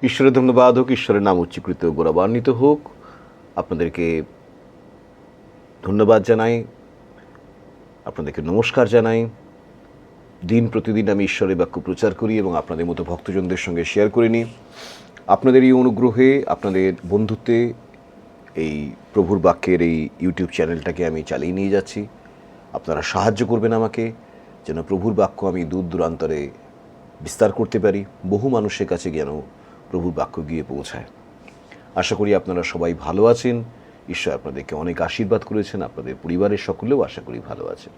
ঈশ্বরের ধন্যবাদ হোক, ঈশ্বরের নাম উচ্চীকৃত গৌরবান্বিত হোক। আপনাদেরকে ধন্যবাদ জানাই, আপনাদেরকে নমস্কার জানাই। দিন প্রতিদিন আমি ঈশ্বরের বাক্য প্রচার করি এবং আপনাদের মতো ভক্তজনদের সঙ্গে শেয়ার করে নিই। আপনাদের এই অনুগ্রহে, আপনাদের বন্ধুত্বে এই প্রভুর বাক্যের এই ইউটিউব চ্যানেলটাকে আমি চালিয়ে নিয়ে যাচ্ছি। আপনারা সাহায্য করবেন আমাকে, যেন প্রভুর বাক্য আমি দূর দূরান্তরে বিস্তার করতে পারি, বহু মানুষের কাছে যেন প্রভুর বাক্য গিয়ে পৌঁছায়। আশা করি আপনারা সবাই ভালো আছেন। ঈশ্বর আপনাদেরকে অনেক আশীর্বাদ করেছেন, আপনাদের পরিবারের সকলেও আশা করি ভালো আছেন।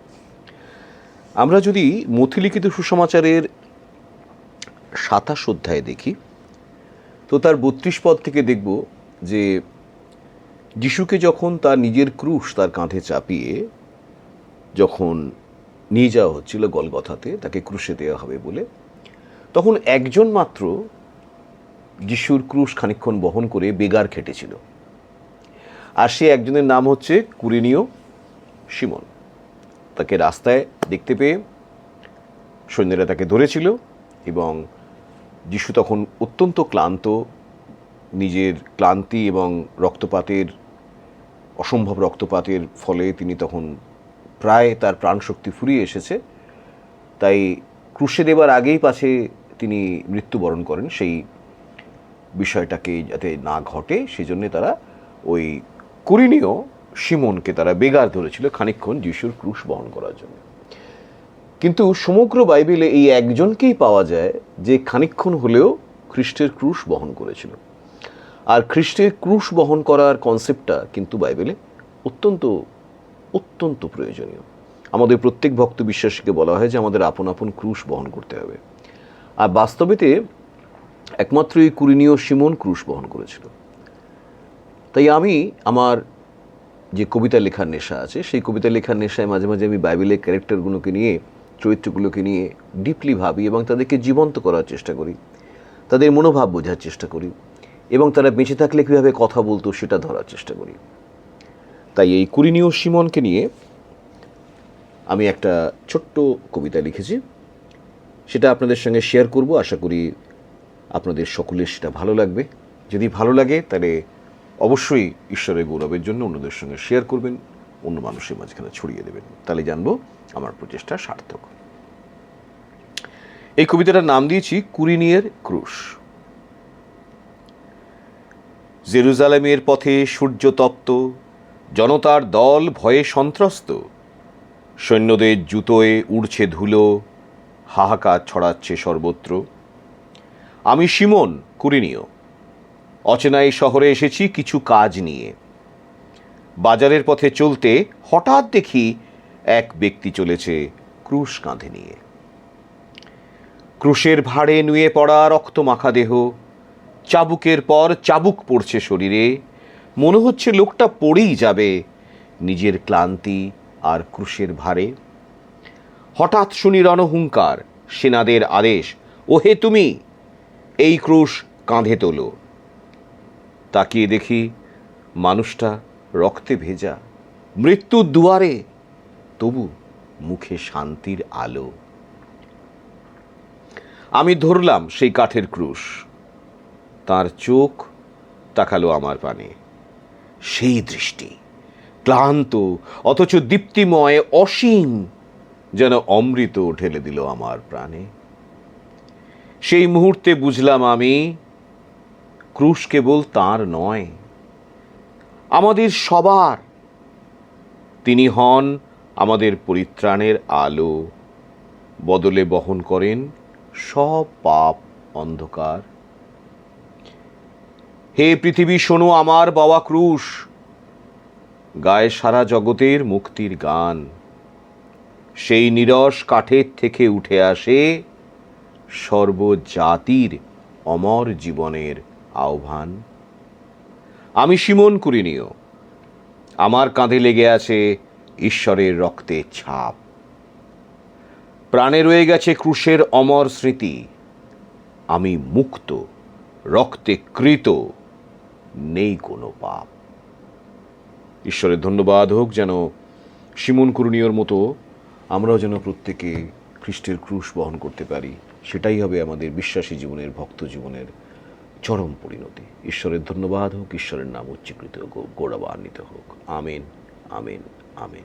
আমরা যদি মথিলিখিত সুসমাচারের 27 অধ্যায়ে দেখি, তো তার 32 পদ থেকে দেখব যে যিশুকে যখন তার নিজের ক্রুশ তার কাঁধে চাপিয়ে যখন নিয়ে যাওয়া হচ্ছিল গলগথাতে, তাকে ক্রুশে দেওয়া হবে বলে, তখন একজন মাত্র যিশুর ক্রুশ খানিকক্ষণ বহন করে বেগার খেটেছিল। আর সে একজনের নাম হচ্ছে কুরেনীয় শিমন। তাকে রাস্তায় দেখতে পেয়ে সৈন্যরা তাকে ধরেছিল এবং যিশু তখন অত্যন্ত ক্লান্ত, নিজের ক্লান্তি এবং অসম্ভব রক্তপাতের ফলে তিনি তখন প্রায় তার প্রাণশক্তি ফুরিয়ে এসেছে। তাই ক্রুশে দেবার আগেই পাছে তিনি মৃত্যুবরণ করেন, সেই বিষয়টাকে যাতে না ঘটে সেজন্য তারা ওই কুরেনীয় শিমনকে তারা বেগার ধরেছিল খানিকক্ষণ যিশুর ক্রুশ বহন করার জন্য। কিন্তু সমগ্র বাইবেলে এই একজনকেই পাওয়া যায় যে খানিকক্ষণ হলেও খ্রিস্টের ক্রুশ বহন করেছিল। আর খ্রিস্টের ক্রুশ বহন করার কনসেপ্টটা কিন্তু বাইবেলে অত্যন্ত অত্যন্ত প্রয়োজনীয়। আমাদের প্রত্যেক ভক্ত বিশ্বাসীকে বলা হয় যে আমাদের আপন আপন ক্রুশ বহন করতে হবে। আর বাস্তবেতে একমাত্র এই কুরেনীয় শিমন ক্রুশ বহন করেছিল। তাই আমি আমার যে কবিতা লেখার নেশা আছে, সেই কবিতা লেখার নেশায় মাঝে মাঝে আমি বাইবেলের ক্যারেক্টারগুলোকে নিয়ে, চরিত্রগুলোকে নিয়ে ডিপলি ভাবি এবং তাদেরকে জীবন্ত করার চেষ্টা করি, তাদের মনোভাব বোঝার চেষ্টা করি এবং তারা বেঁচে থাকলে কীভাবে কথা বলতো সেটা ধরার চেষ্টা করি। তাই এই কুরেনীয় শিমনকে নিয়ে আমি একটা ছোট্ট কবিতা লিখেছি, সেটা আপনাদের সঙ্গে শেয়ার করব। আশা করি আপনাদের সকলের সেটা ভালো লাগবে। যদি ভালো লাগে তাহলে অবশ্যই ঈশ্বরের গৌরবের জন্য অন্যদের সঙ্গে শেয়ার করবেন, অন্য মানুষের মাঝখানে ছড়িয়ে দেবেন, তাহলে জানবো আমার প্রচেষ্টা সার্থক। এই কবিতাটার নাম দিয়েছি কুরেনীয়ের ক্রুশ। জেরুজালেমের পথে সূর্যতপ্ত, জনতার দল ভয়ে সন্ত্রস্ত, সৈন্যদের জুতোয় উড়ছে ধুলো, হাহাকার ছড়াচ্ছে সর্বত্র। আমি শিমন কুরেনীয়, অচেনা এই শহরে এসেছি কিছু কাজ নিয়ে। বাজারের পথে চলতে হঠাৎ দেখি এক ব্যক্তি চলেছে ক্রুশ কাঁধে নিয়ে। ক্রুশের ভাঁড়ে নুয়ে পড়া রক্তমাখা দেহ, চাবুকের পর চাবুক পড়ছে শরীরে। মনে হচ্ছে লোকটা পড়েই যাবে নিজের ক্লান্তি আর ক্রুশের ভারে। হঠাৎ শুনি রণহুঙ্কার, সেনাদের আদেশ, ওহে তুমি এই ক্রুশ কাঁধে তোলো। তাকিয়ে দেখি মানুষটা রক্তে ভেজা, মৃত্যুর দুয়ারে, তবু মুখে শান্তির আলো। আমি ধরলাম সেই কাঠের ক্রুশ, তার চোখ তাকালো আমার পানে। সেই দৃষ্টি ক্লান্ত অথচ দীপ্তিময়, অসীম, যেন অমৃত ঢেলে দিল আমার প্রাণে। সেই মুহূর্তে বুঝলাম আমি ক্রুশ কেবল তাঁর নয়, আমাদের সবার। তিনি হন আমাদের পরিত্রাণের আলো, বদলে বহন করেন সব পাপ অন্ধকার। হে পৃথিবী শোনো আমার বাবা ক্রুশ, গায়ে সারা জগতের মুক্তির গান। সেই নিরস কাঠের থেকে উঠে আসে সর্বজাতির অমর জীবনের আহ্বান। আমি শিমন কুরেনীয়, আমার কাঁধে লেগে আছে ঈশ্বরের রক্তের ছাপ। প্রাণে রয়ে গেছে ক্রুশের অমর স্মৃতি। আমি মুক্ত, রক্তে কৃত, নেই কোনো পাপ। ঈশ্বরের ধন্যবাদ হোক যেন শিমন কুরেনীয়র মতো আমরাও যেন প্রত্যেকে খ্রিস্টের ক্রুশ বহন করতে পারি। সেটাই হবে আমাদের বিশ্বাসী জীবনের, ভক্ত জীবনের চরম পরিণতি। ঈশ্বরের ধন্যবাদ হোক, ঈশ্বরের নাম উচ্চীকৃত, গৌরবান্বিত হোক। আমিন, আমিন, আমিন।